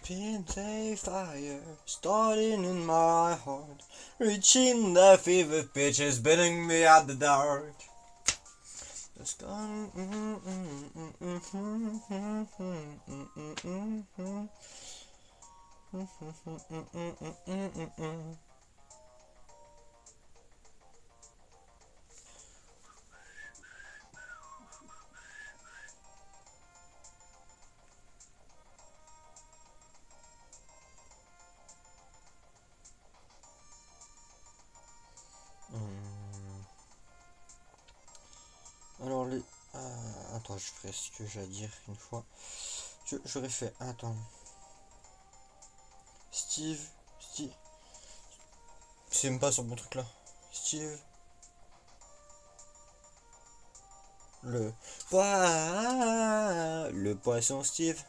Pins a fire starting in my heart, reaching the fever pitch is beating me at the dark. It's gone. Alors les... attends, je ferai ce que j'ai à dire une fois. J'aurais fait... Attends. Steve... C'est même pas sur mon truc là. Steve... Le poisson Steve.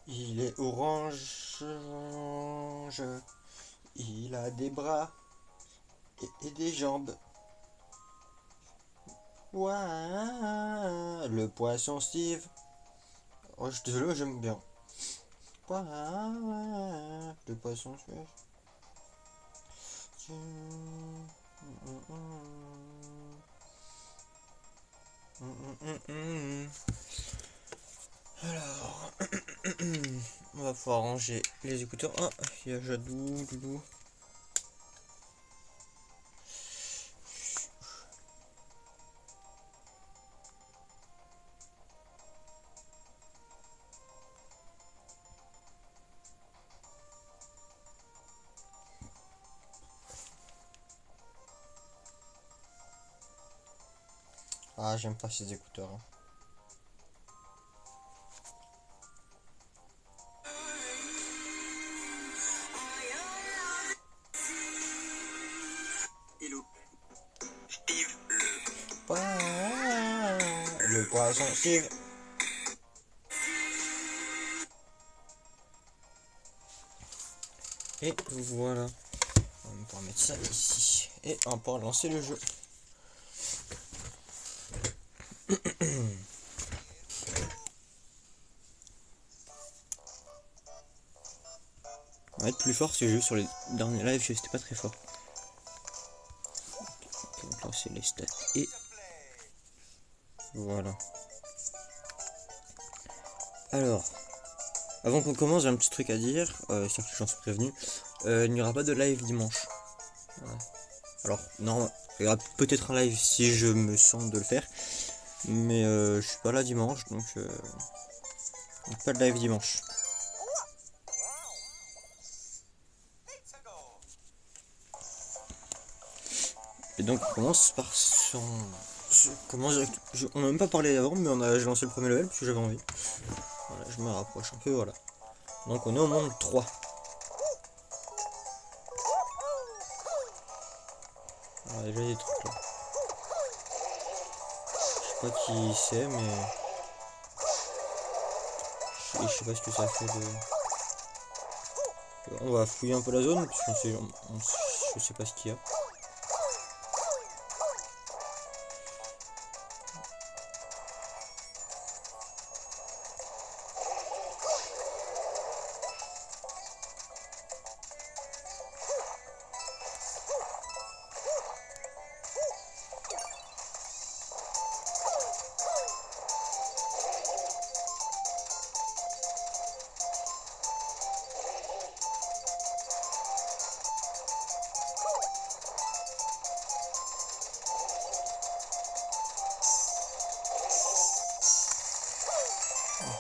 Il est orange. Il a des bras et des jambes. Ouah, le poisson Steve. Oh, je suis désolé, j'aime bien. Ouah, le poisson Steve. Alors, on va pouvoir ranger les écouteurs. Ah, il y a Jadou, Doudou. Ah, j'aime pas ces écouteurs. Hein. Hello. Steve Le poisson Steve. Et voilà. On va pouvoir mettre ça ici. Et on va pouvoir lancer le jeu. On va être plus fort ce jeu sur les derniers lives, c'était pas très fort. On va lancer les stats et voilà. Alors, avant qu'on commence, j'ai un petit truc à dire, histoire que j'en suis prévenu. Il n'y aura pas de live dimanche. Voilà. Alors, non, il y aura peut-être un live si je me sens de le faire. Mais je suis pas là dimanche, donc pas de live dimanche. Et donc on commence par son... on n'a même pas parlé avant, mais j'ai lancé le premier level parce que j'avais envie. Voilà, je me rapproche un peu, voilà. Donc on est au monde 3. Alors déjà des trucs là. Je sais pas qui c'est, mais... Je sais pas ce que ça fait de... On va fouiller un peu la zone, parce que je sais pas ce qu'il y a.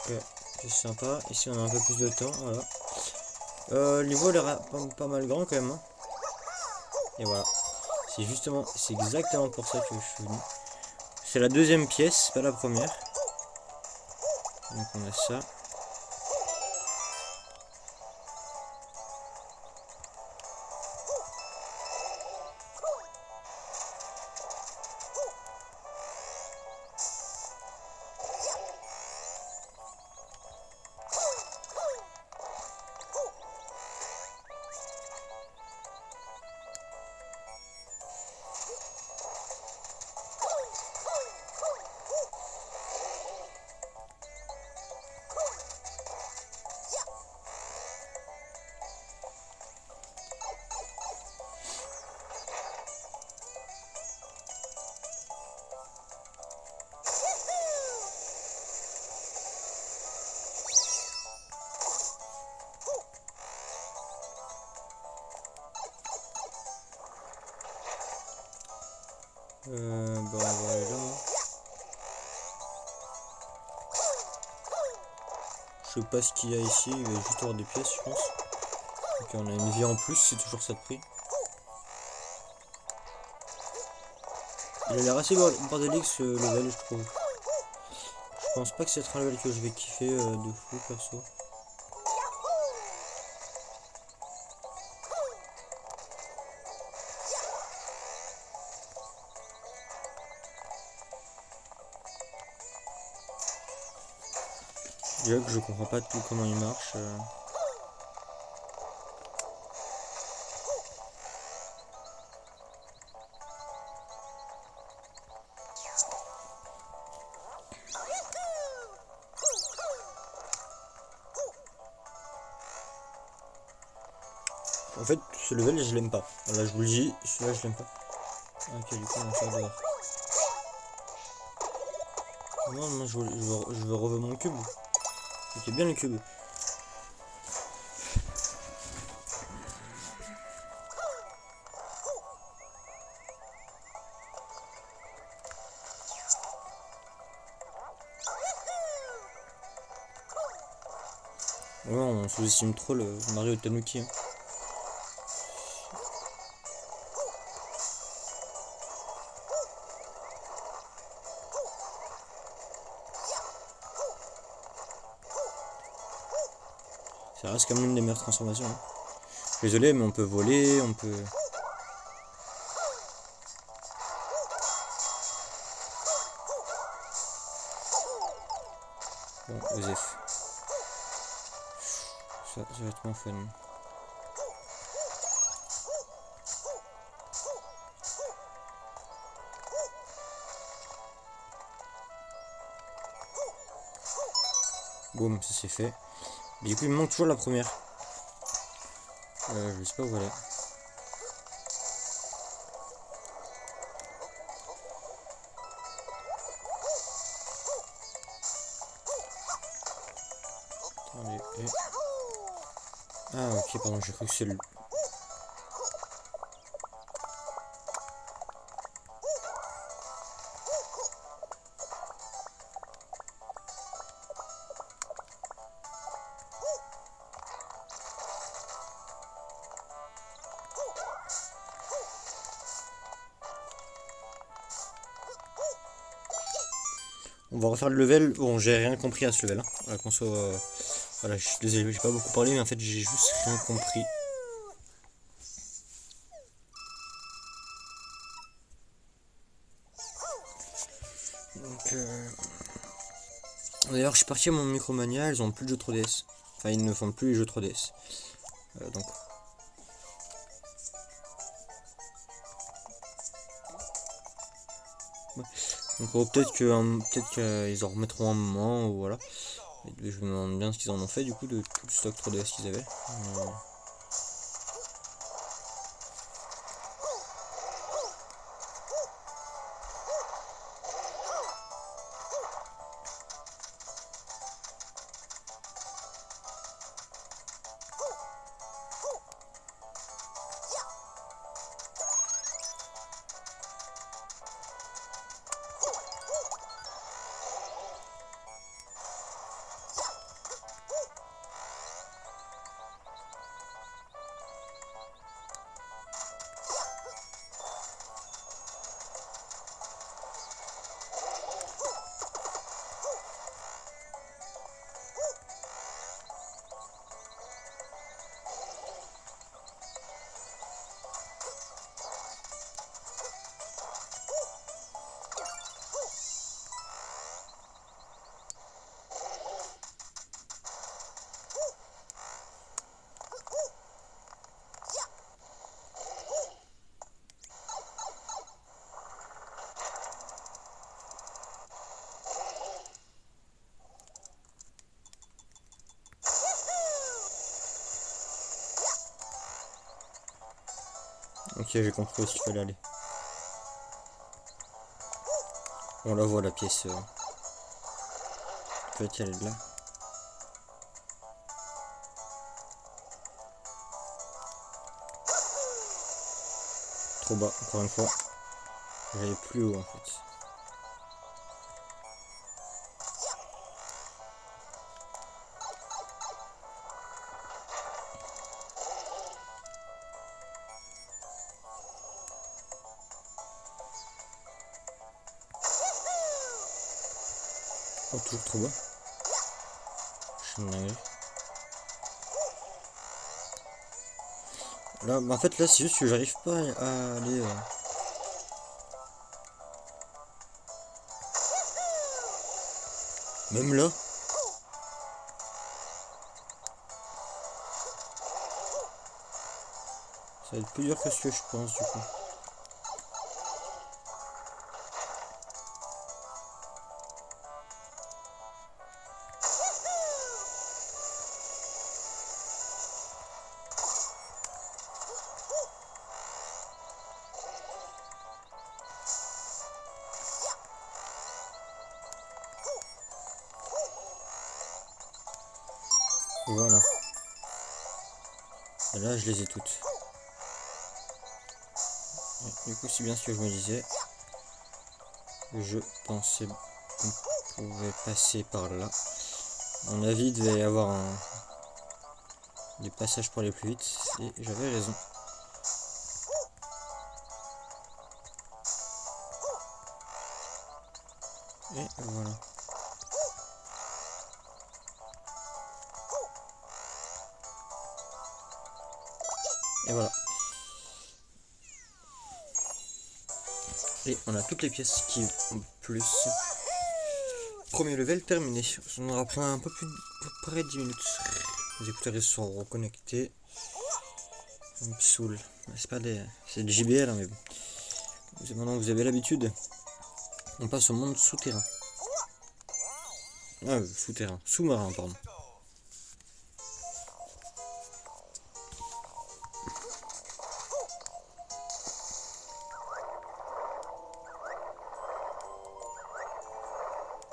Donc c'est sympa, ici on a un peu plus de temps, voilà. Le niveau a l'air pas mal grand quand même. Hein. Et voilà. C'est exactement pour ça que je suis venu. C'est la deuxième pièce, pas la première. Donc on a ça. Bah on va aller là. Hein. Je sais pas ce qu'il y a ici, il va juste avoir des pièces je pense. Ok, on a une vie en plus, c'est toujours ça de prix. Il a l'air assez bordélique ce level je trouve. Je pense pas que c'est un level que je vais kiffer de fou perso. Déjà que je comprends pas tout comment il marche. En fait, ce level, je l'aime pas. Voilà, je vous le dis, celui-là, je l'aime pas. Ok, du coup, on va faire dehors. Non, non, je veux revoir mon cube. Ok, bien le cube. Ouais, on sous-estime trop le Mario Tanuki. Hein. Ça reste quand même une des meilleures transformations. Hein. Désolé, mais on peut voler, on peut... Bon, Osef. Ça va être moins fun. Boum, ça c'est fait. Mais du coup, il me manque toujours la première. Je sais pas où elle est. Attendez, Ah, ok, pardon, j'ai cru que c'est le... On va refaire le level. Bon, j'ai rien compris à ce level. Hein. Voilà, qu'on soit... Voilà, je suis désolé, j'ai pas beaucoup parlé, mais en fait, j'ai juste rien compris. Donc, D'ailleurs, je suis parti à mon Micromania, ils ont plus de jeux 3DS. Enfin, ils ne font plus les jeux 3DS. Donc... Ouais. Donc peut-être qu'ils en remettront un moment, ou voilà. Et je me demande bien ce qu'ils en ont fait du coup de tout le stock 3DS qu'ils avaient. Ok, j'ai compris où il fallait aller. On la voit la pièce. Peut-être elle est là. Trop bas, encore une fois. J'allais plus haut en fait. Oh, toujours trop bas. Je suis une dinguerie. Là, en fait, là, c'est juste que j'arrive pas à aller. Même là. Ça va être plus dur que ce que je pense, du coup. Voilà. Et là, je les ai toutes. Et du coup, c'est bien ce que je me disais. Je pensais qu'on pouvait passer par là. À mon avis, il devait y avoir des passages pour aller plus vite. Et j'avais raison. Et voilà. Et voilà. Et on a toutes les pièces qui ont plus. Premier level terminé. Ça nous aura pris un peu plus de près de 10 minutes. Les écouteurs sont reconnectés. Ça me saoule. C'est pas des. C'est du JBL, hein, mais bon. Maintenant vous avez l'habitude. On passe au monde souterrain. Ah, souterrain. Sous-marin, pardon.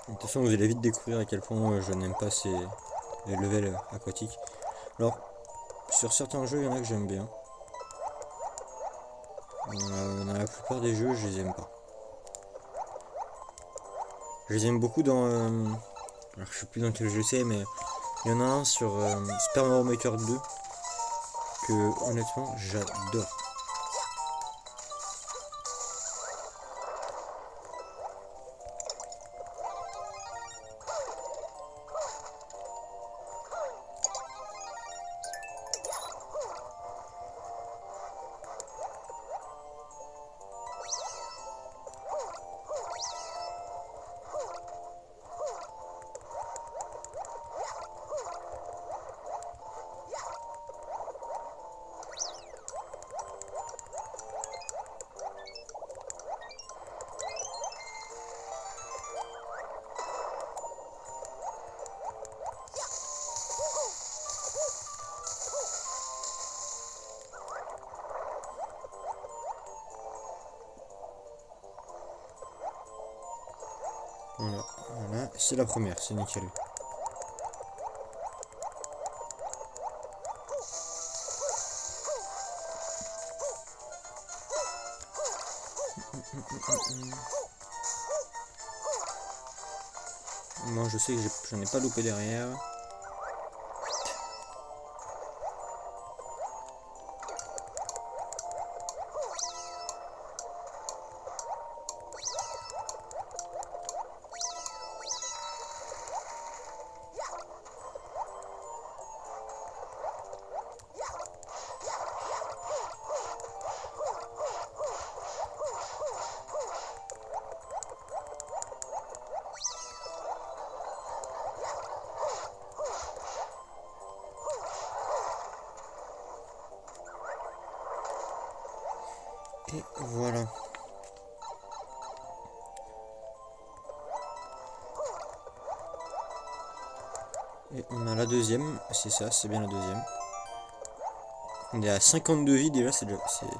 De toute façon, vous allez vite découvrir à quel point je n'aime pas ces levels aquatiques. Alors, sur certains jeux, il y en a que j'aime bien. Dans la plupart des jeux, je les aime pas. Je les aime beaucoup dans... alors, je sais plus dans quel jeu c'est, mais il y en a un sur Super Mario Maker 2 que, honnêtement, j'adore. Voilà, voilà. C'est la première, c'est nickel. Moi je sais que j'en ai pas loupé derrière. Et voilà. Et on a la deuxième, c'est ça, c'est bien la deuxième. On est à 52 vies déjà, c'est déjà... Là,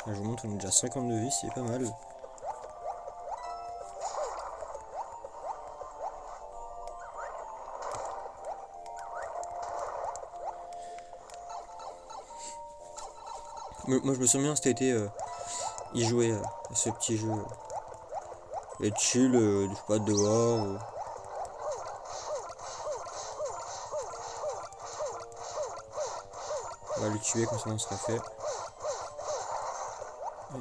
je vous montre, on est déjà à 52 vies, c'est pas mal. Moi je me souviens, c'était été y jouer à ce petit jeu. Et chill, je sais pas, dehors. On va le tuer, comme ça on sera fait. Et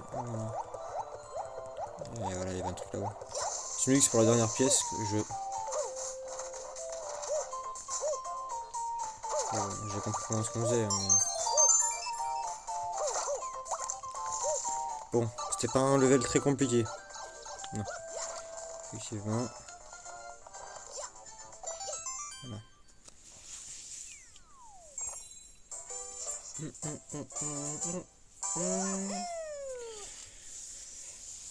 voilà, il y avait un truc là-haut. Je me dis que c'est pour la dernière pièce que je... J'ai compris comment ce qu'on faisait, mais... Bon, c'était pas un level très compliqué. Non. Effectivement. Voilà.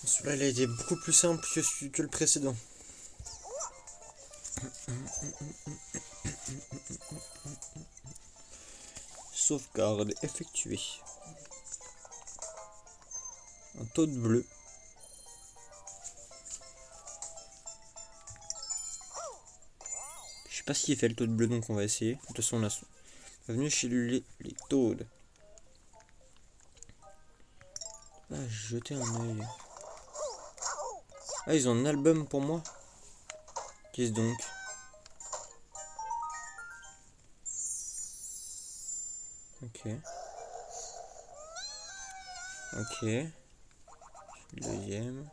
Celui-là, il a été beaucoup plus simple que le précédent. Sauvegarde effectuée. Un Toad bleu. Je sais pas ce qu'il fait le Toad bleu, donc on va essayer. De toute façon, on a... Bienvenue chez les Toads. Ah, j'ai jeté un œil. Ah, ils ont un album pour moi. Qu'est-ce donc? Ok. Ok. Le deuxième.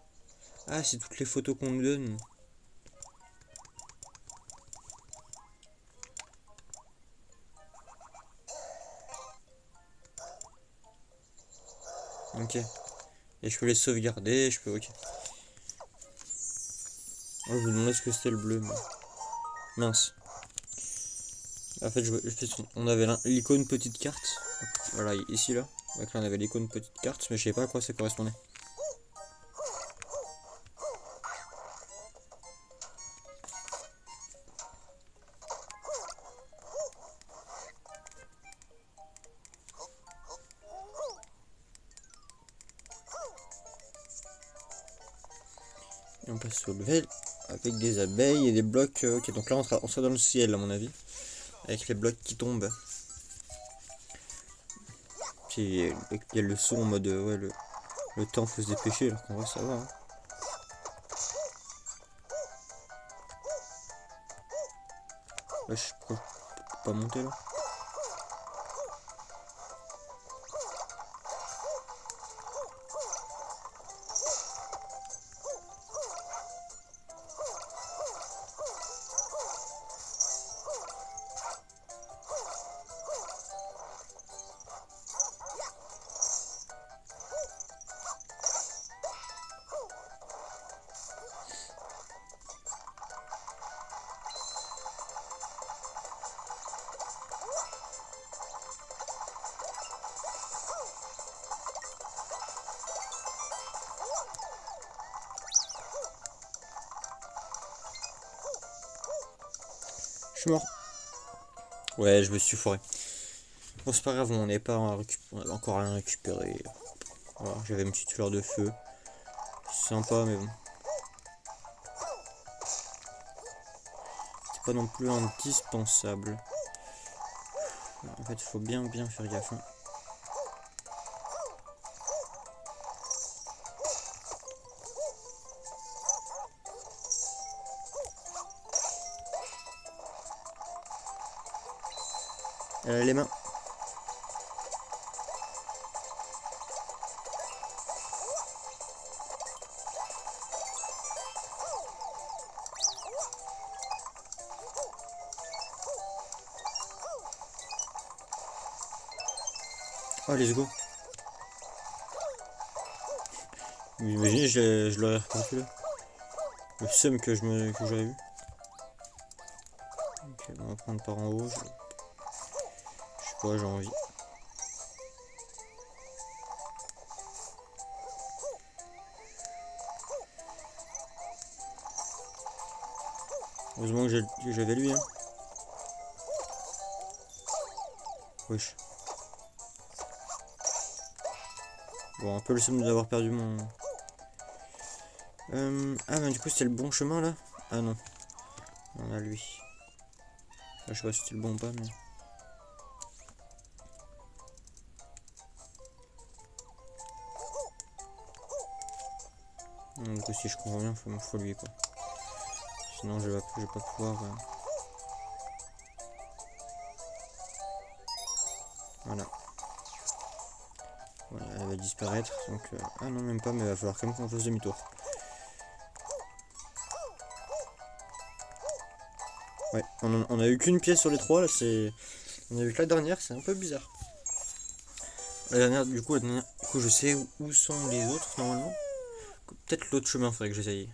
Ah, c'est toutes les photos qu'on nous donne. Ok. Et je peux les sauvegarder, je peux... Ok. Oh, je me demandais ce que c'était le bleu, mais... Mince. En fait, on avait l'icône petite carte. Voilà, ici, là. Donc là, on avait l'icône petite carte, mais je sais pas à quoi ça correspondait. Et on passe au level avec des abeilles et des blocs. Ok, donc là, on sera dans le ciel, à mon avis. Avec les blocs qui tombent. Il y a le son en mode... ouais, le temps, faut se dépêcher, alors qu'en vrai, ça va. Hein. Wesh, pourquoi je peux pas monter, là? Je suis mort. Ouais, je me suis foiré. Bon, c'est pas grave, on n'est pas on avait encore rien récupéré. Voilà, j'avais une petite fleur de feu. Sympa, mais bon. C'est pas non plus indispensable. En fait, il faut bien faire gaffe. Hein. Les mains. Oh, let's go. Vous imaginez, je l'aurais reparti là. Le seum que j'aurais eu. Ok, on va prendre par en haut. Je sais pas, j'ai envie. Heureusement que j'avais lui. Hein. Wesh. Bon, un peu le seum d'avoir perdu mon... Ah, mais du coup, c'était le bon chemin là? Ah non. On a lui. Ah, je sais pas si c'était le bon ou pas, mais... Donc si je comprends bien, faut lui quoi. Sinon je vais pas pouvoir. Voilà. Voilà, elle va disparaître. Donc ah non même pas, mais il va falloir quand même qu'on fasse demi-tour. Ouais, on a eu qu'une pièce sur les trois là, on a eu que la dernière, c'est un peu bizarre. La dernière, du coup, je sais où sont les autres normalement. Peut-être l'autre chemin, faudrait que j'essaye.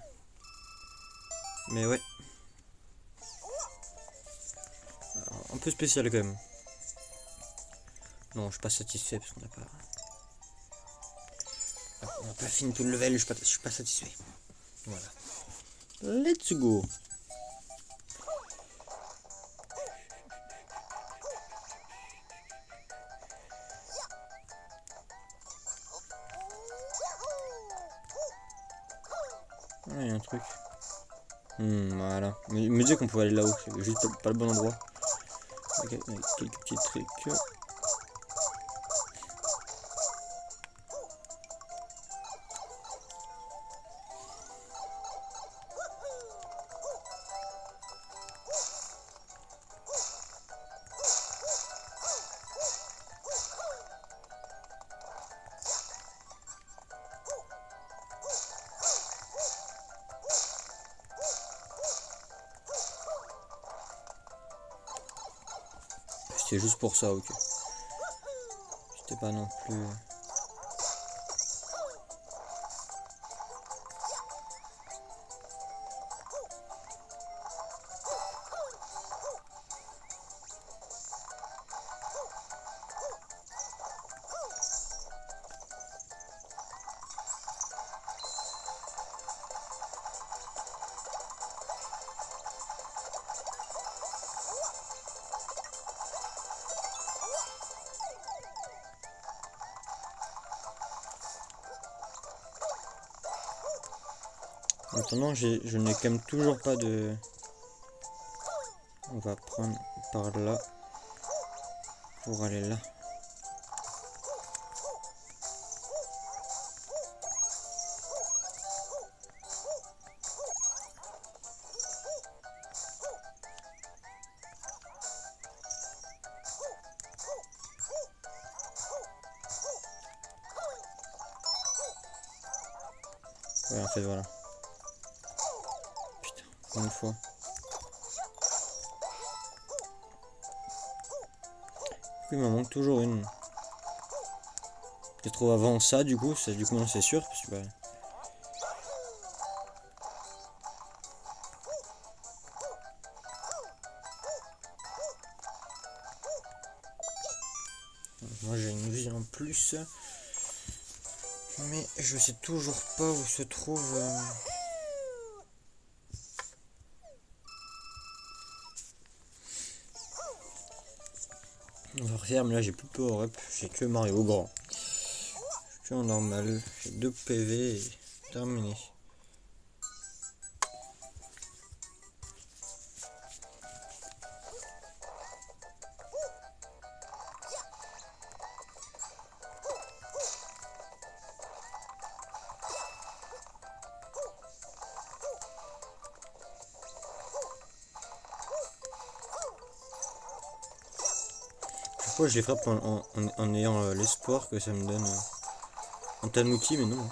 Mais ouais. Alors, un peu spécial quand même. Non, je suis pas satisfait parce qu'on n'a pas. On n'a pas fini tout le level, je suis pas satisfait. Voilà. Let's go. Ah, il y a un truc. Voilà. Il me disait qu'on pouvait aller là-haut, c'est juste pas le bon endroit. Ok, avec quelques petits trucs. C'était juste pour ça, ok. C'était pas non plus. Maintenant, je n'ai quand même toujours pas de. On va prendre par là pour aller là. Ouais, en fait, voilà. Putain, une fois. Il m'en manque toujours une. Je trouve avant ça, du coup, non, c'est sûr. Parce que, bah, moi j'ai une vie en plus. Mais je sais toujours pas où se trouve. On va refaire, mais là j'ai plus de power up. J'ai que Mario grand. Je suis que en normal. J'ai 2 PV et terminé. Pourquoi je les frappe en ayant l'espoir que ça me donne un tanuki, mais non.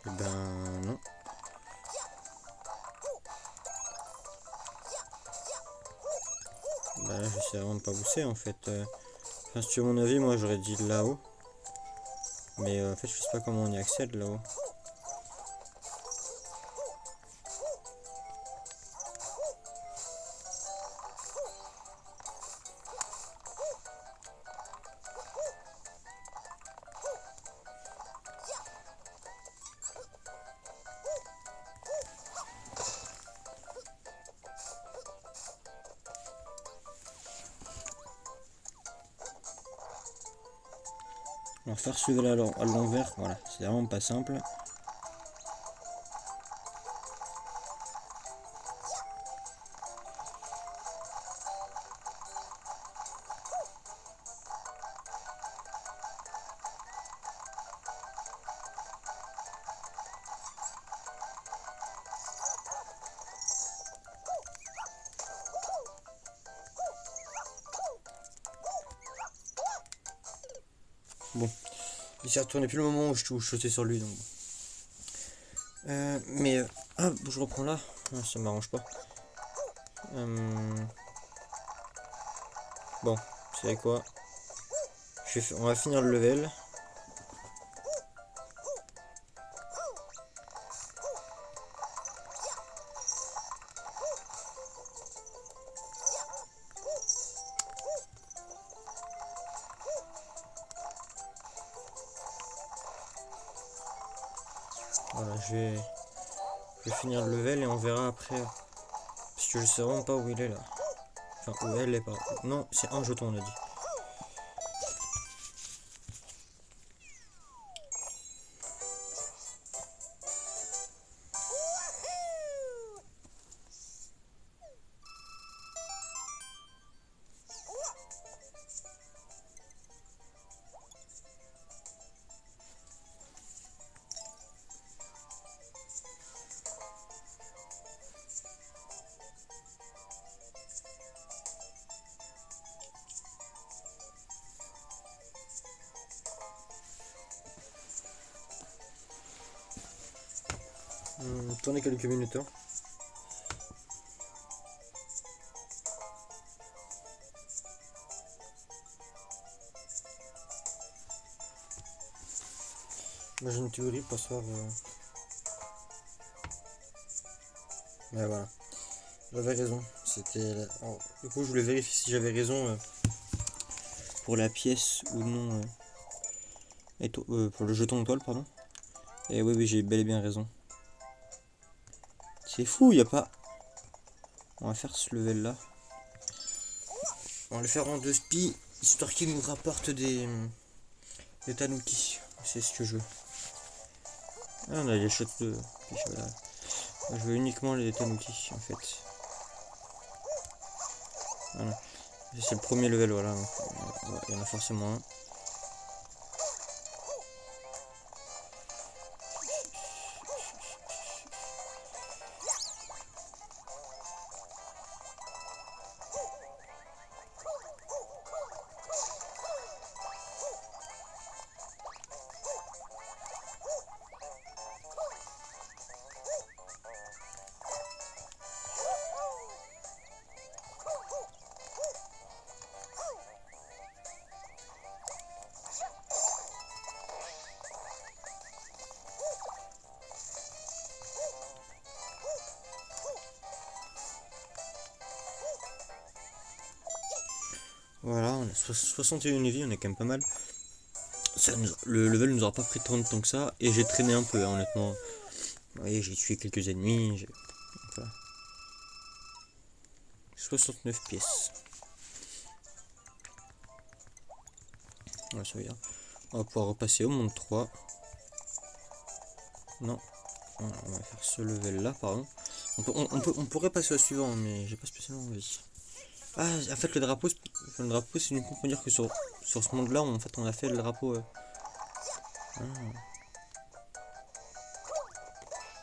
Et ben non. Bah là je sais vraiment pas où c'est en fait. Enfin, si tu veux mon avis, moi j'aurais dit là-haut. Mais en fait je sais pas comment on y accède là-haut. va faire ce level à l'envers, voilà, c'est vraiment pas simple. Bon, il s'est retourné plus le moment où je sautais sur lui, donc. Ah, je reprends là. Ah, ça m'arrange pas. Bon, vous savez quoi? On va finir le level. Voilà, je vais finir le level et on verra après. Parce que je sais vraiment pas où il est là. Enfin, où elle est pas. Non, c'est un jeton, on a dit. Tournez quelques minutes. Hein. Moi j'ai une théorie pour savoir. Ouais, voilà. J'avais raison. C'était. Alors, du coup, je voulais vérifier si j'avais raison pour la pièce ou non. Pour le jeton étoile, pardon. Et oui, oui, j'ai bel et bien raison. C'est fou, il a pas. On va faire ce level là. On va le faire en 2 spies, histoire qu'il nous rapporte des tanuki. C'est ce que je veux. Ah, on a les shots de piche, voilà. Moi, je veux uniquement les tanuki en fait. Voilà. C'est le premier level, voilà. Il y en a forcément un. Voilà, on a 61 vies, on est quand même pas mal. Le level nous aura pas pris 30 temps que ça, et j'ai traîné un peu, hein, honnêtement. Vous voyez, j'ai tué quelques ennemis. Voilà. 69 pièces. Voilà, ça va bien. On va pouvoir repasser au monde 3. Non. Voilà, on va faire ce level là, pardon. On pourrait passer au suivant, mais j'ai pas spécialement envie. Ah, en fait, le drapeau, c'est uniquement pour dire que sur ce monde-là, en fait, on a fait le drapeau. Ah.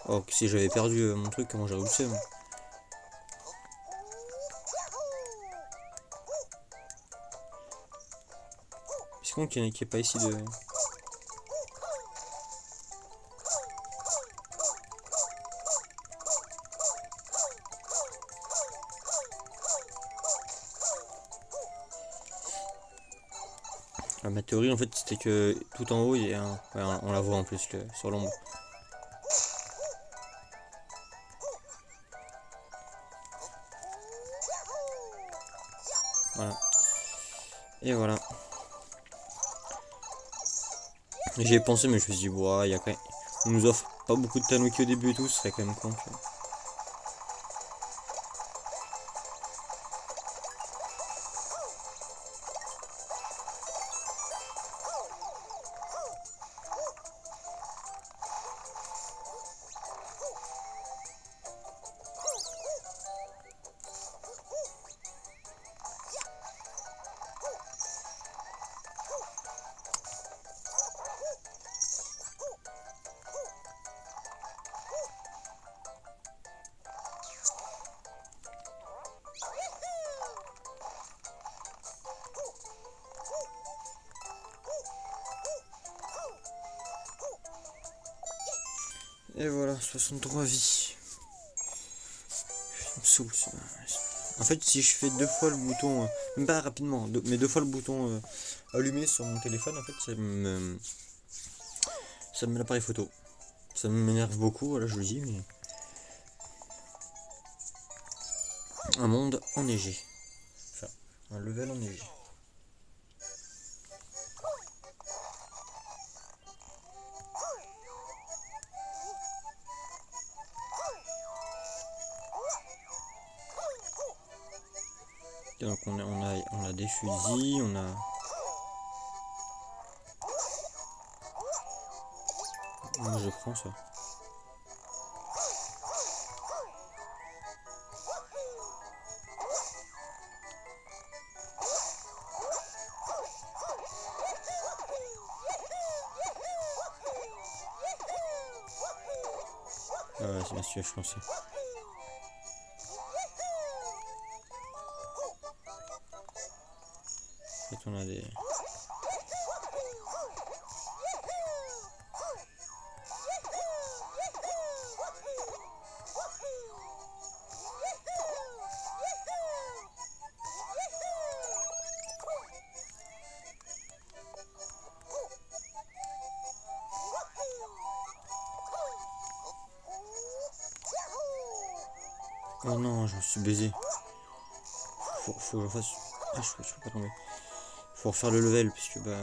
Oh, si j'avais perdu mon truc, comment j'aurais eu le seum. C'est con qu'il n'y ait pas ici de. Ma théorie en fait c'était que tout en haut il y a un. Ouais, on la voit en plus sur l'ombre. Voilà. Et voilà. J'y ai pensé mais je me suis dit ouais, il y a quand même. On nous offre pas beaucoup de tanuki au début et tout, ce serait quand même con. Tu vois. Et voilà, 63 vies. Ça me saoule ça. En fait, si je fais deux fois le bouton, même pas rapidement, mais deux fois le bouton allumé sur mon téléphone, en fait, ça me met l'appareil photo. Ça m'énerve beaucoup, voilà, je le dis, mais un monde enneigé. Enfin, un level enneigé. Et donc on a des fusils, on a... Moi je prends ça. Ah ouais, c'est bien sûr, je pensais. En fait, on a des... Oh non, je me suis baisé. Faut que je fasse... Ah, je peux pas tomber. Faut refaire le level, puisque bah...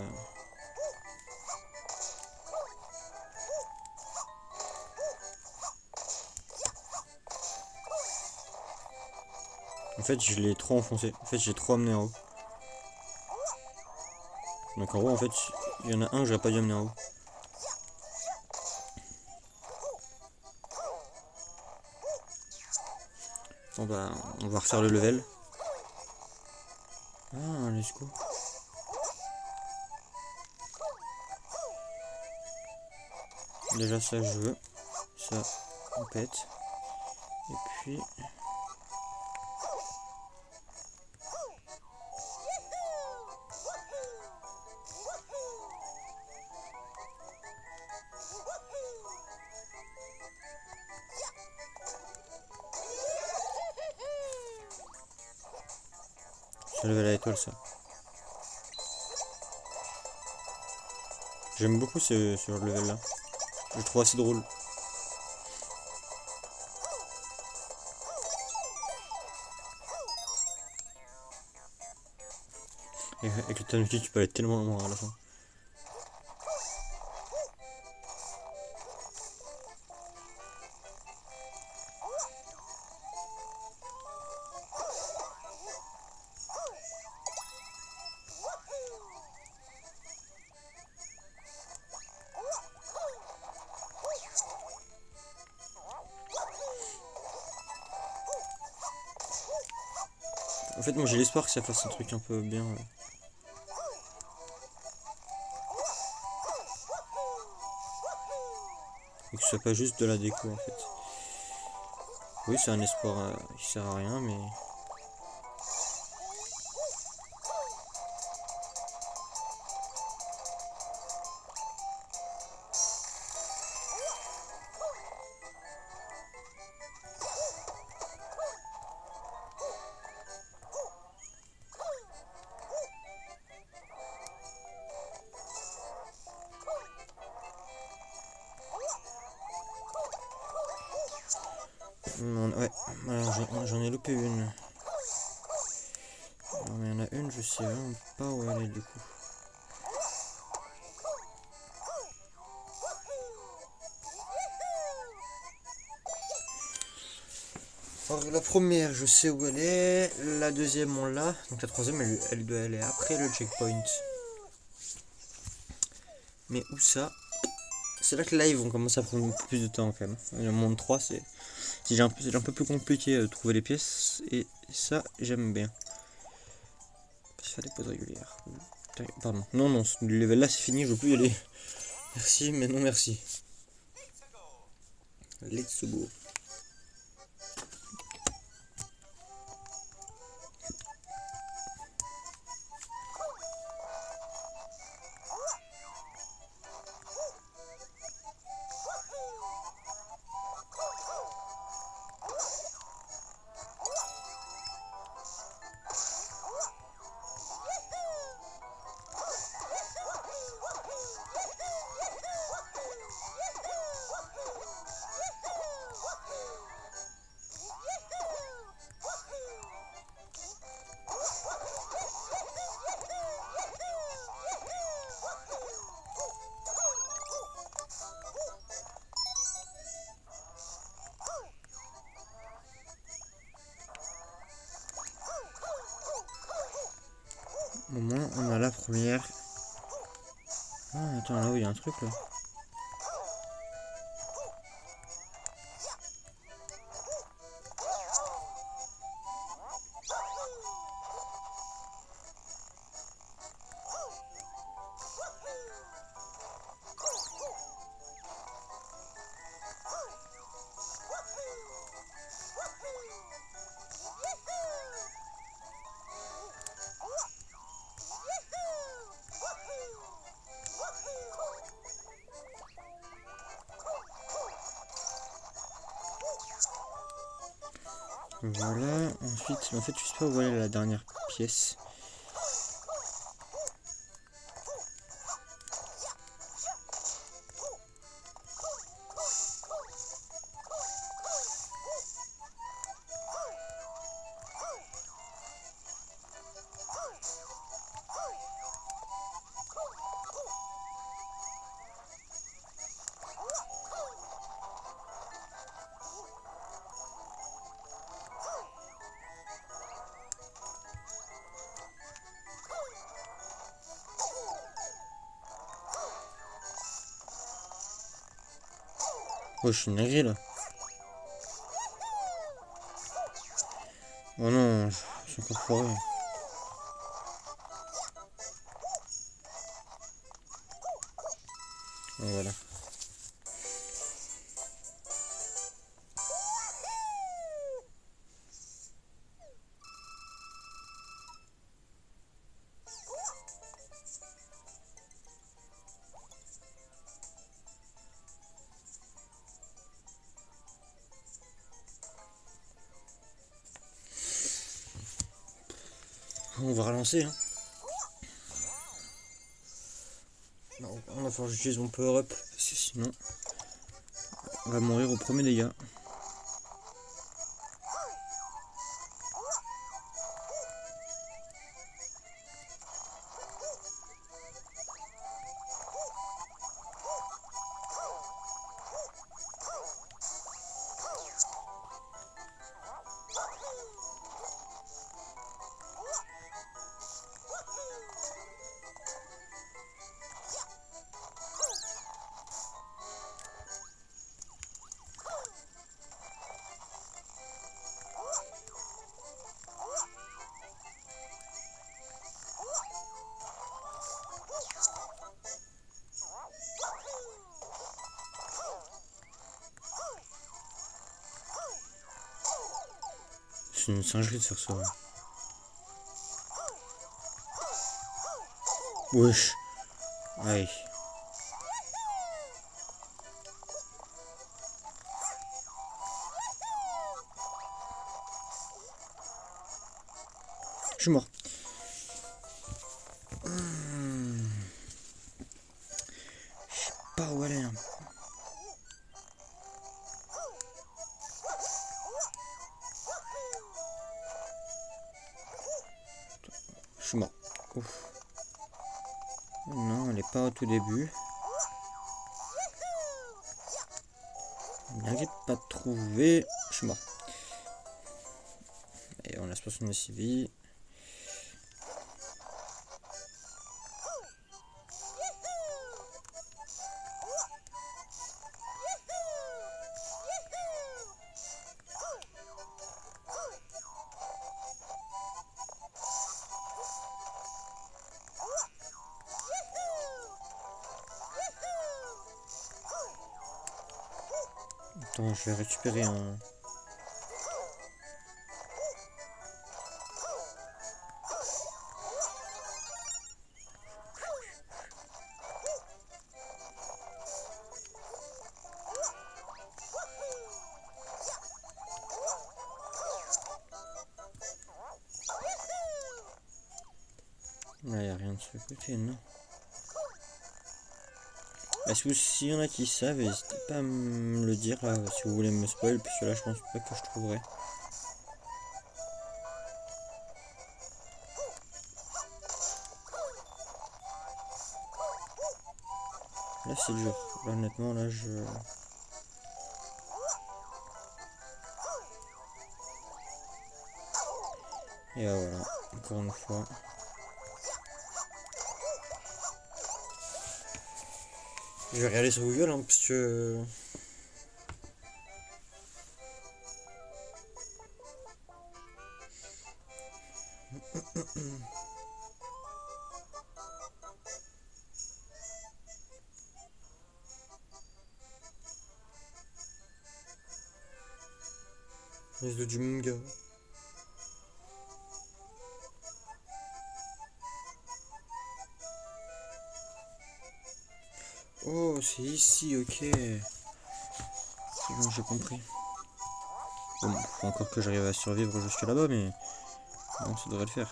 En fait, je l'ai trop enfoncé. En fait, j'ai trop amené en haut. Donc en gros, en fait, il y en a un que j'aurais pas dû amener en haut. Bon bah, on va refaire le level. Ah, let's go. Déjà ça je veux. Ça, on pète. Et puis... ce level à l'étoile, ça. J'aime beaucoup ce level là. Je le trouve assez drôle. Et avec le tanuki, tu peux aller tellement loin à la fin. En fait, moi j'ai l'espoir que ça fasse un truc un peu bien. Et que ce soit pas juste de la déco en fait. Oui, c'est un espoir qui sert à rien, mais... Ouais, alors j'en ai loupé une. Alors, mais il y en a une, je sais vraiment pas où elle est du coup. Alors la première, je sais où elle est. La deuxième, on l'a. Donc la troisième, elle est après le checkpoint. Mais où ça? C'est là que là, ils vont commencer à prendre un peu plus de temps quand même. Le monde 3, c'est un peu plus compliqué de trouver les pièces. Et ça, j'aime bien. Faire des pauses régulières. Pardon. Non, non, le level là, c'est fini, je veux plus y aller. Merci, mais non merci. Let's go. Au moins, on a la première. Ah, attends, là où il y a un truc là. Voilà, ensuite, en fait, je sais pas où est la dernière pièce. Oh, je suis navré là. Oh non, je suis encore foiré. Oh, voilà. On va relancer. Hein. Non, on va falloir que j'utilise mon power up. Parce que sinon, on va mourir au premier dégât. C'est une singerie de faire ça. Wesh. Aïe. Je suis mort. Je sais pas où aller. Hein. Je suis mort. Ouf. Non, elle est pas au tout début. On n'arrive pas à trouver. Je suis mort. Et on a 66 vies. Attends, je vais récupérer un... Là, y a rien de ce côté, non. Est-ce que s'il y en a qui savent, n'hésitez pas à me le dire là, si vous voulez me spoil, puisque là je pense pas que je trouverai. Là c'est dur, là, honnêtement là je... Et voilà, encore une fois. Je vais regarder sur Google hein, parce que... Liste du manga. Oh, c'est ici, ok. C'est bon, j'ai compris. Bon, faut encore que j'arrive à survivre jusque là-bas, mais bon, ça devrait le faire.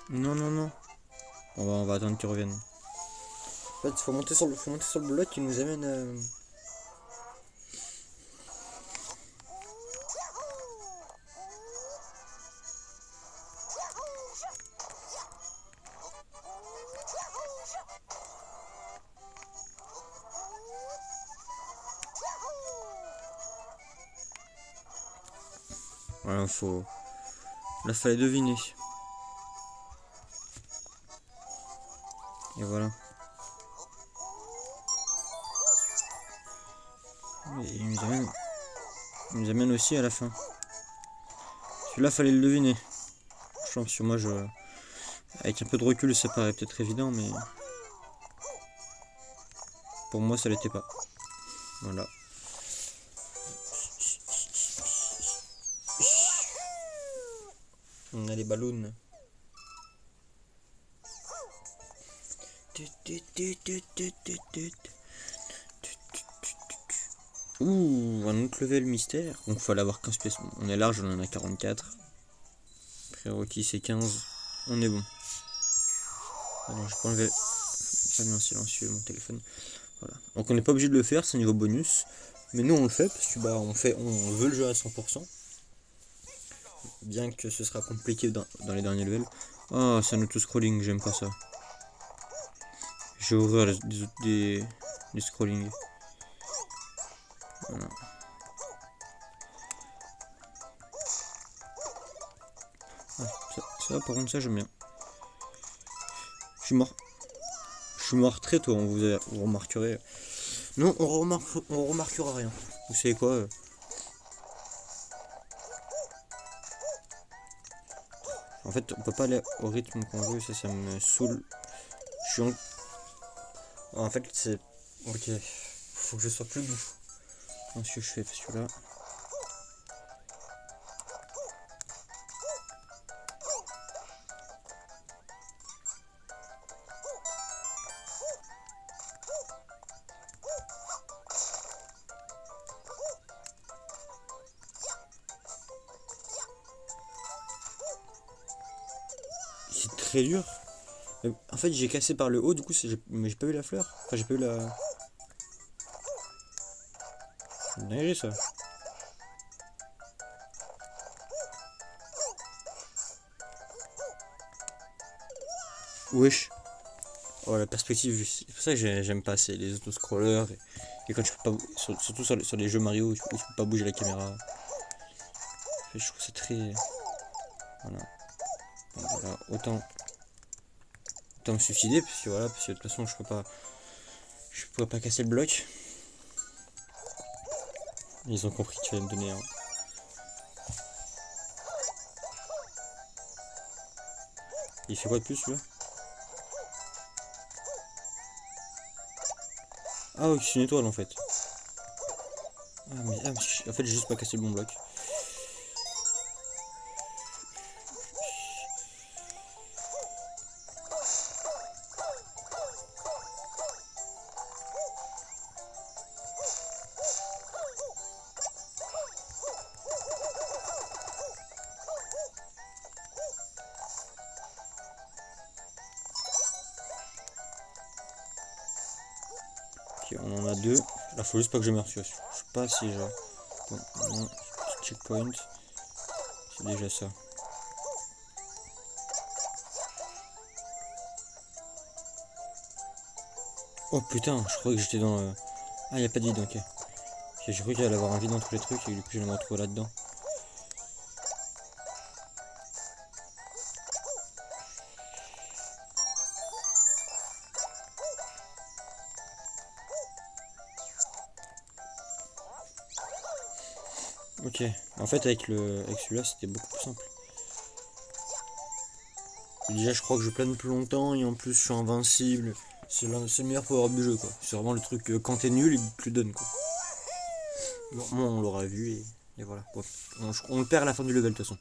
Non, non, non. On va attendre qu'ils reviennent. En fait, faut monter sur le bloc qui nous amène Voilà, faut... Là, fallait deviner. Et voilà. Et il nous amène aussi à la fin. Celui-là, fallait le deviner. Je pense que moi, avec un peu de recul, ça paraît peut-être évident, mais pour moi, ça l'était pas. Voilà. On a les ballons. Ouh, un autre level mystère. Donc, faut avoir 15 pièces. On est large, on en a 44. Prérequis, c'est 15. On est bon. Alors, je peux enlever. Pas mis en silencieux mon téléphone. Voilà. Donc, on n'est pas obligé de le faire, c'est niveau bonus. Mais nous, on le fait parce que bah, on veut le jeu à 100%. Bien que ce sera compliqué dans les derniers levels. Oh, c'est un auto-scrolling, j'aime pas ça. J'ai horreur des scrolling. Voilà. Ah, ça, par contre, ça j'aime bien. Je suis mort. Je suis mort très tôt, hein, vous remarquerez. Non, on remarquera rien. Vous savez quoi En fait, on peut pas aller au rythme qu'on veut, ça me saoule. Je suis en fait, c'est... Ok, faut que je sois plus doux dans ce que je fais, parce que là... C'est très dur. En fait, j'ai cassé par le haut, du coup, mais j'ai pas eu la fleur. Enfin, j'ai pas eu la... C'est une dinguerie, ça. Wesh. Oh, la perspective, c'est pour ça que j'aime pas assez les autoscrollers. Et quand tu peux pas... Surtout sur les jeux Mario, où tu peux pas bouger la caméra. Je trouve que c'est très... Voilà. Bon, voilà. Autant me suicider, parce que voilà, parce que de toute façon, je pourrais pas casser le bloc. Ils ont compris que tu allais me donner un... Il fait quoi de plus, celui-là? Ah oui, c'est une étoile, en fait. Mais en fait, j'ai juste pas cassé le bon bloc. Ok, on en a deux. Là, faut juste pas que je meure. Je sais pas si je... Bon, non, checkpoint. C'est déjà ça. Oh putain, je croyais que j'étais dans le... Ah, y a pas de vide, ok. J'ai cru qu'il allait avoir un vide entre les trucs et du coup je vais me retrouver là-dedans. Ok, en fait avec celui-là c'était beaucoup plus simple. Déjà je crois que je plane plus longtemps et en plus je suis invincible. C'est le meilleur power-up du jeu quoi. C'est vraiment le truc quand t'es nul il te le donne quoi. Bon, moi on l'aura vu et voilà. Bon, on le perd à la fin du level de toute façon.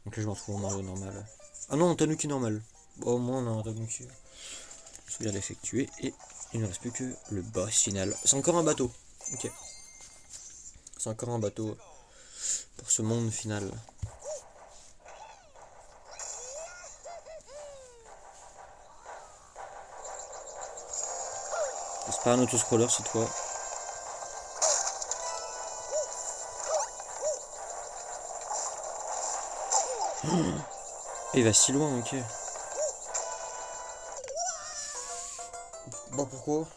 Donc là je me retrouve en Mario normal. Ah non, en Tanuki normal. Bon, au moins on a un Tanuki. Celui-là l'effectuer et il ne reste plus que le boss final. C'est encore un bateau. Ok. C'est encore un bateau pour ce monde final. C'est pas un autoscroller cette fois. Et il va si loin, ok. Bon, pourquoi?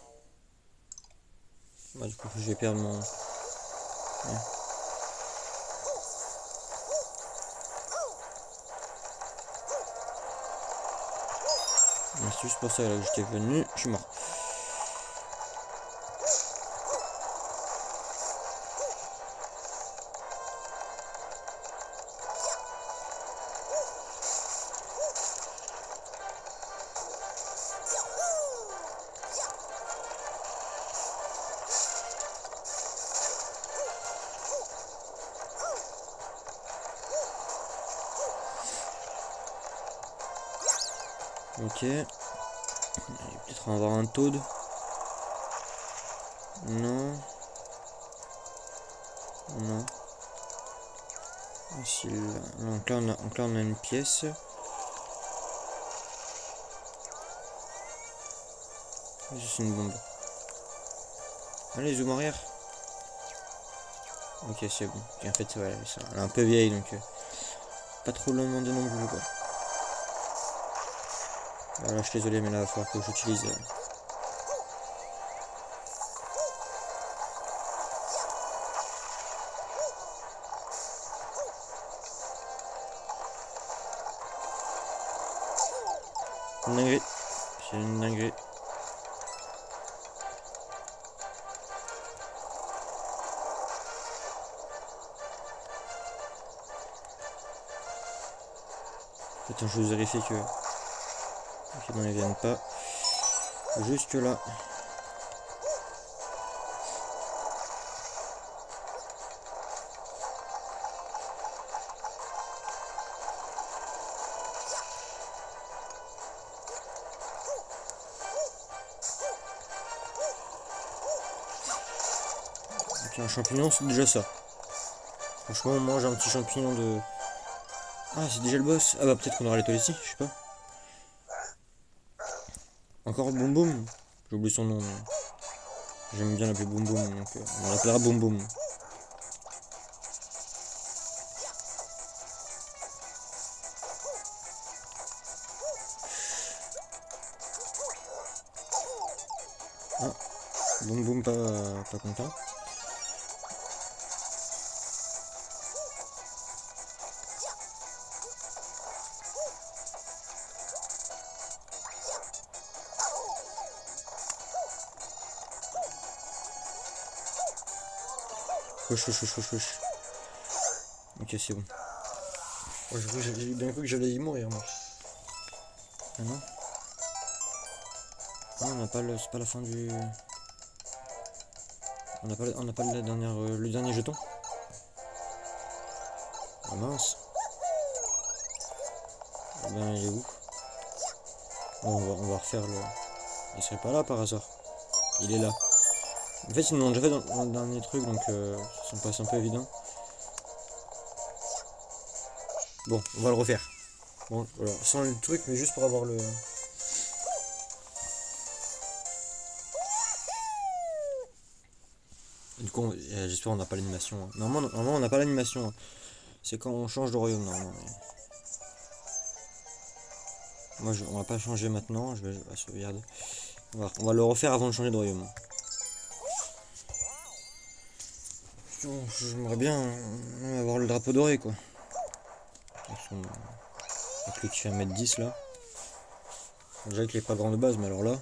Bah, du coup, je vais perdre mon... Ouais. C'est juste pour ça là, que j'étais venu, je suis mort. Ok. Peut-être en avoir un Toad. Non. Non. Donc là on a une pièce. C'est une bombe. Allez, zoom arrière. Ok, c'est bon. Et en fait, ouais, elle est un peu vieille donc pas trop le demander non plus quoi. Voilà, je suis désolé, mais là il va falloir que j'utilise. Une dinguerie. C'est une dinguerie. Attends, je vais vérifier que. Ok, non, ils viennent pas. Jusque là. Ok, un champignon, c'est déjà ça. Franchement, on mange un petit champignon de. Ah, c'est déjà le boss. Ah bah peut-être qu'on aura l'étoile ici, je sais pas. Encore Boum Boum. J'ai oublié son nom, mais j'aime bien l'appeler Boum Boum, donc on l'appellera Boum Boum. Ah, Boum Boum pas content. Wesh, wesh, wesh, wesh, wesh. Ok, c'est bon. Ouais, j'ai bien cru que j'allais y mourir, moi. Ah non. Ah, on n'a pas le. C'est pas la fin du. On n'a pas la dernière, le dernier jeton. Ah mince. Eh ben, il est où? Bon, on va refaire le. Il serait pas là par hasard. Il est là. En fait, ils nous l'ont déjà fait dans le dernier truc, donc ça me passe un peu évident. Bon, on va le refaire. Bon, voilà, sans le truc, mais juste pour avoir le. Du coup, j'espère qu'on n'a pas l'animation. Hein. Normalement, on n'a pas l'animation. Hein. C'est quand on change de royaume, normalement. Mais... Moi, on va pas changer maintenant. Je vais sauvegarder. On va le refaire avant de changer de royaume. J'aimerais bien avoir le drapeau doré quoi. Avec lui qui fait 1m10 là. Déjà qu'il est pas grand de base, mais alors là.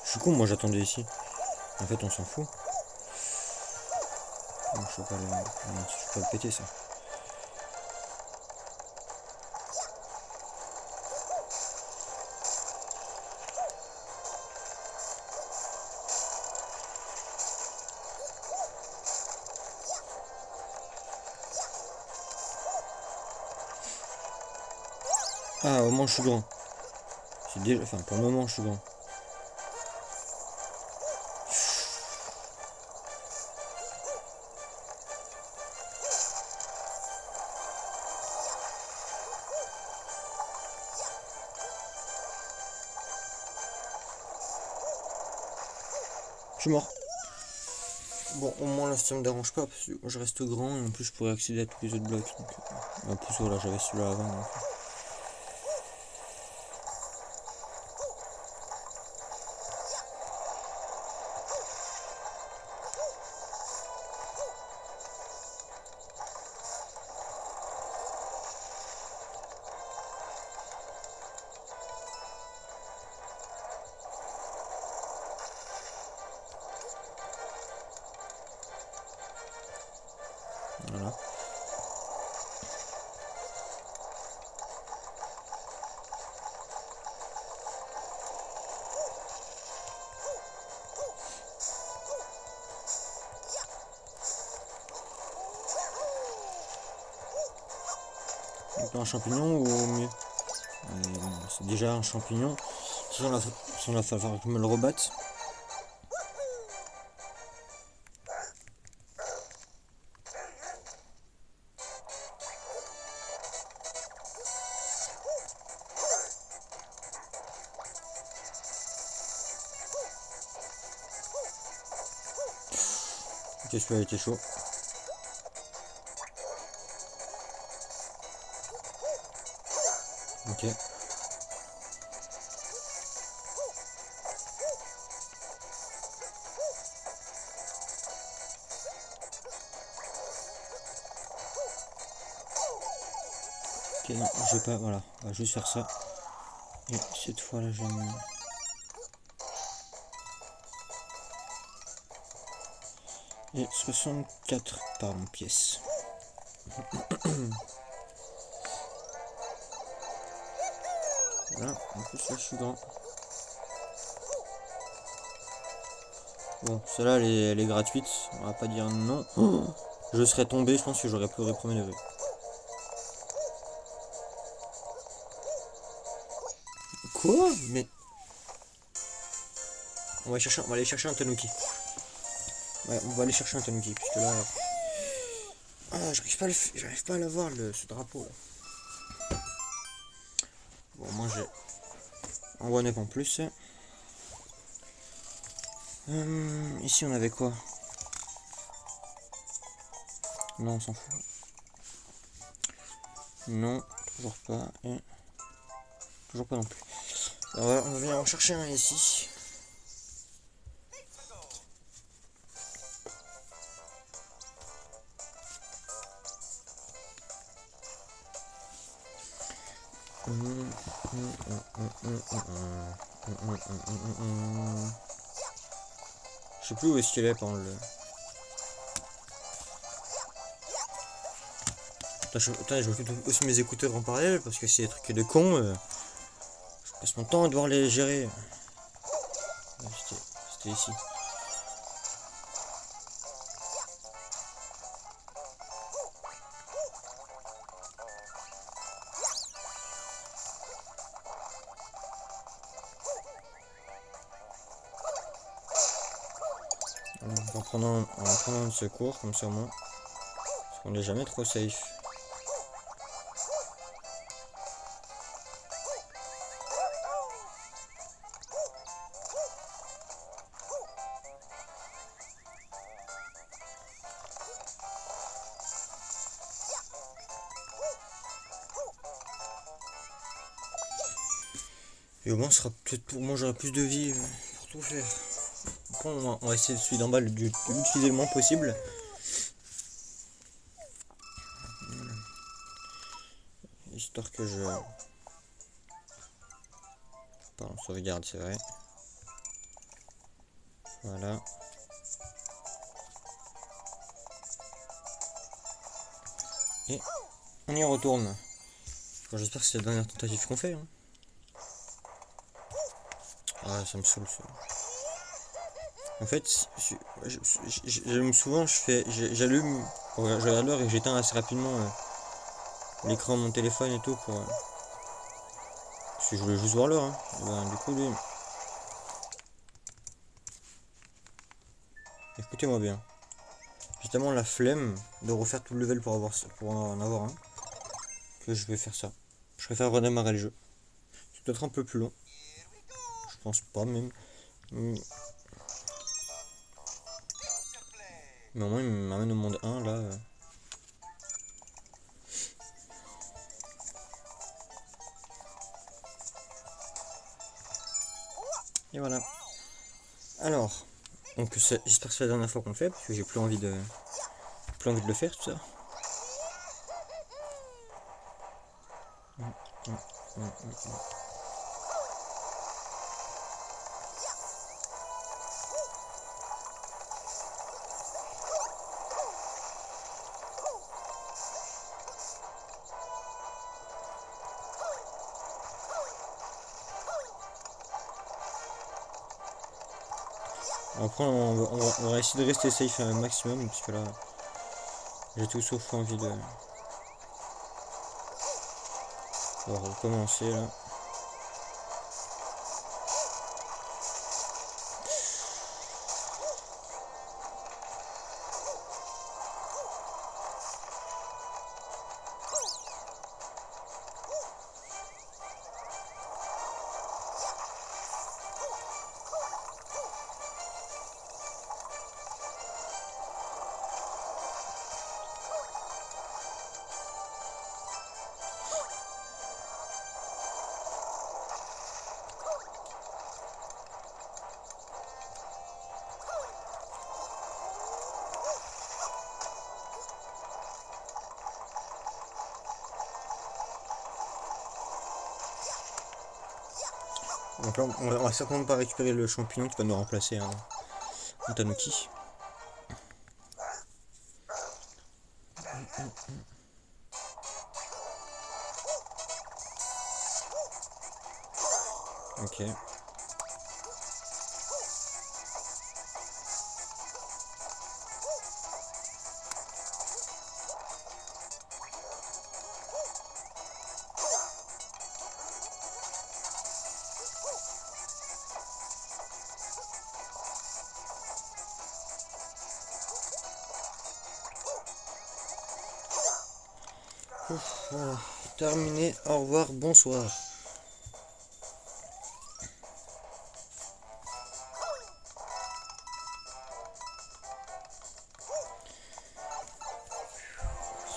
Je suis con, moi j'attendais ici. En fait, on s'en fout. Non, je peux pas le péter ça. Ah, au moment je suis grand. C'est déjà. Enfin, pour le moment je suis grand. Je suis mort. Bon, au moins là ça me dérange pas parce que je reste grand et en plus je pourrais accéder à tous les autres blocs. Donc, en plus voilà, j'avais celui-là avant. Donc. Voilà. Donc, un champignon ou mieux? C'est déjà un champignon. Si on va falloir que je me le rebatte. Ok, celui-là était chaud. Ok. Ok, non, je vais pas, voilà, on va juste faire ça. Et cette fois là, je vais me... Et 64 pardon, pièces. Voilà, en plus là je suis grand. Bon, celle-là elle est gratuite, on va pas dire non. Oh, je serais tombé, je pense que j'aurais pleuré premier degré. Quoi? Mais... on va aller chercher un tanuki. Ouais, on va aller chercher un tanuki, puisque là... Ah, j'arrive pas à l'avoir, ce drapeau là. Bon, moi j'ai un one-up en plus. Ici on avait quoi? Non, on s'en fout. Non, toujours pas. Et toujours pas non plus. Alors, on va venir en chercher un ici. Je sais plus où est-ce qu'il est pendant le... Attends, je m'occupe aussi mes écouteurs en parallèle parce que c'est des trucs de con. Je passe mon temps à devoir les gérer. C'était ici. On va prendre un de secours comme ça au moins. Parce qu'on n'est jamais trop safe. Et au moins, ce sera peut-être pour moi, j'aurai plus de vie pour tout faire. Bon, on va essayer de celui d'en bas l'utiliser le moins possible. Histoire que je... Pardon, sauvegarde, c'est vrai. Voilà. Et on y retourne. Bon, j'espère que c'est la dernière tentative qu'on fait. Hein. Ah, ça me saoule ça. En fait, j'allume souvent, j'allume, je regarde l'heure et j'éteins assez rapidement l'écran de mon téléphone et tout pour... parce que je voulais juste voir l'heure. Hein. Et ben, du coup, lui... Écoutez-moi bien. J'ai tellement la flemme de refaire tout le level pour en avoir un que je vais faire ça. Je préfère redémarrer le jeu. C'est peut-être un peu plus long. Je pense pas même. Mais au moins il m'amène au monde 1 là. Et voilà. Alors, donc j'espère que c'est la dernière fois qu'on le fait parce que j'ai plus envie de le faire tout ça. Après on va essayer de rester safe un maximum parce que là j'ai tout sauf envie de... On va recommencer là. Donc là on va certainement pas récupérer le champignon qui va nous remplacer un tanuki. Ok. Ouf, voilà. Terminé, au revoir, bonsoir.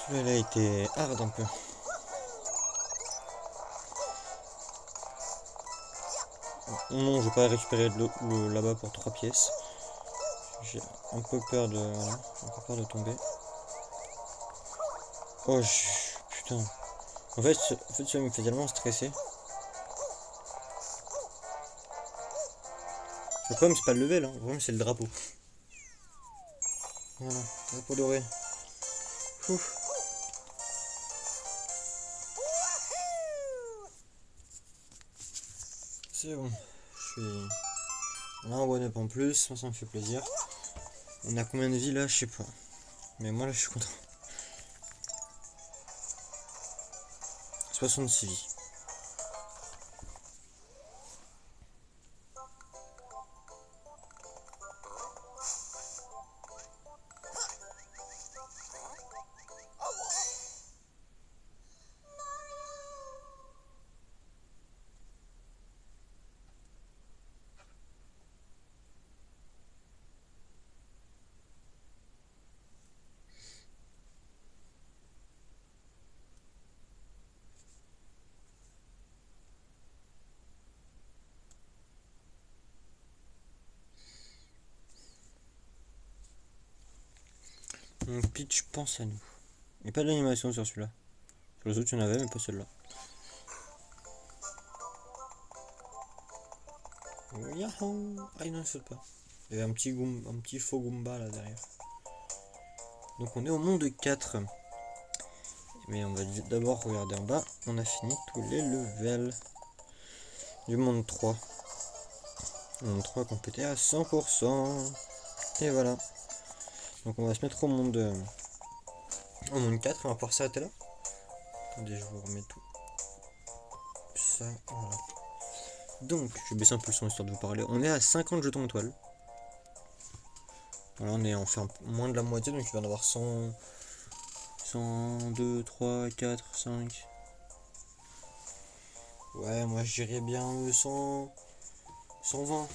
Celui-là a été hard un peu. Non, je vais pas récupérer là-bas pour 3 pièces. J'ai un peu peur de... Voilà, j'ai un peu peur de tomber. Oh, putain. En fait, ça me fait tellement stresser. Le problème, c'est pas le level, hein. Le problème, c'est le drapeau. Voilà, drapeau doré. Ouf. C'est bon. Je suis... On a un one-up en plus, ça me fait plaisir. On a combien de vies là? Je sais pas. Mais moi là, je suis content. 66 vies. Donc Peach pense à nous. Il n'y a pas d'animation sur celui-là. Sur les autres, il y en avait, mais pas celui-là. Yahoo! Ah non, il saute pas. Il y avait un petit faux Goomba là derrière. Donc on est au monde 4. Mais on va d'abord regarder en bas. On a fini tous les levels du monde 3. Le monde 3 complété à 100%. Et voilà. Donc on va se mettre au monde 4. On va pouvoir s'arrêter là. Attendez, je vous remets tout. Ça, voilà. Donc, je vais baisser un peu le son histoire de vous parler. On est à 50 jetons étoiles. Voilà, on fait moins de la moitié, donc il va y en avoir 100, 2, 3, 4, 5. Ouais, moi je dirais bien 100, 120.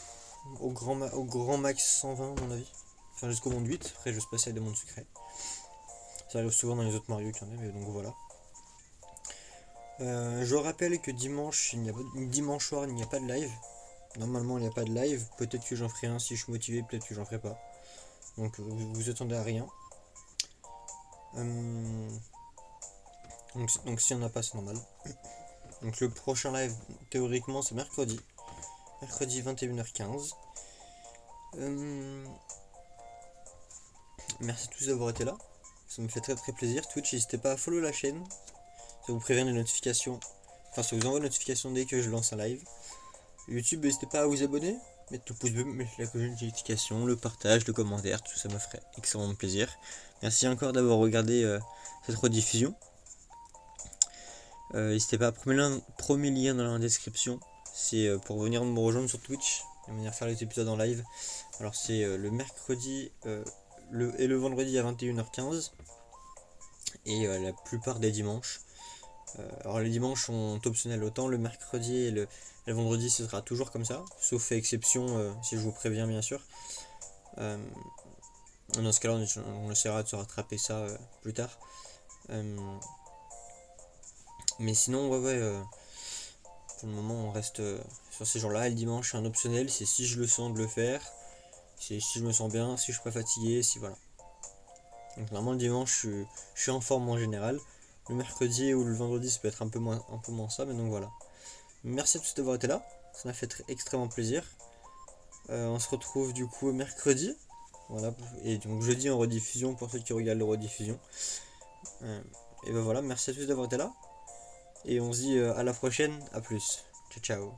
Au grand max 120 à mon avis. Enfin jusqu'au monde 8, après je sais pas s'il y a des mondes secrets. Ça arrive souvent dans les autres Mario qu'il y en a, mais donc voilà. Je rappelle que dimanche soir il n'y a pas de live. Normalement il n'y a pas de live. Peut-être que j'en ferai un si je suis motivé, peut-être que j'en ferai pas. Donc vous attendez à rien. Donc s'il n'y en a pas, c'est normal. Donc le prochain live théoriquement c'est mercredi. Mercredi 21h15. Merci à tous d'avoir été là. Ça me fait très très plaisir. Twitch, n'hésitez pas à follow la chaîne. Ça vous prévient les notifications. Enfin, ça vous envoie une notification dès que je lance un live. YouTube, n'hésitez pas à vous abonner. Mettre le pouce bleu, mettre la cloche de notification, le partage, le commentaire. Tout ça me ferait extrêmement plaisir. Merci encore d'avoir regardé cette rediffusion. N'hésitez pas à premier lien dans la description. C'est pour venir me rejoindre sur Twitch et venir faire les épisodes en live. Alors c'est le mercredi et le vendredi à 21h15 et la plupart des dimanches. Alors les dimanches sont optionnels, autant le mercredi et le vendredi ce sera toujours comme ça, sauf exception si je vous préviens bien sûr. Dans ce cas-là on essaiera de se rattraper ça plus tard. Mais sinon ouais pour le moment on reste sur ces jours-là. Et le dimanche c'est un optionnel, c'est si je le sens de le faire, c'est si je me sens bien, si je suis pas fatigué, si voilà. Donc normalement le dimanche je suis en forme en général. Le mercredi ou le vendredi ça peut être un peu moins ça, mais donc voilà. Merci à tous d'avoir été là, ça m'a fait extrêmement plaisir. On se retrouve du coup mercredi. Voilà, et donc jeudi en rediffusion pour ceux qui regardent les rediffusions. Et ben voilà, merci à tous d'avoir été là. Et on se dit à la prochaine, à plus. Ciao ciao.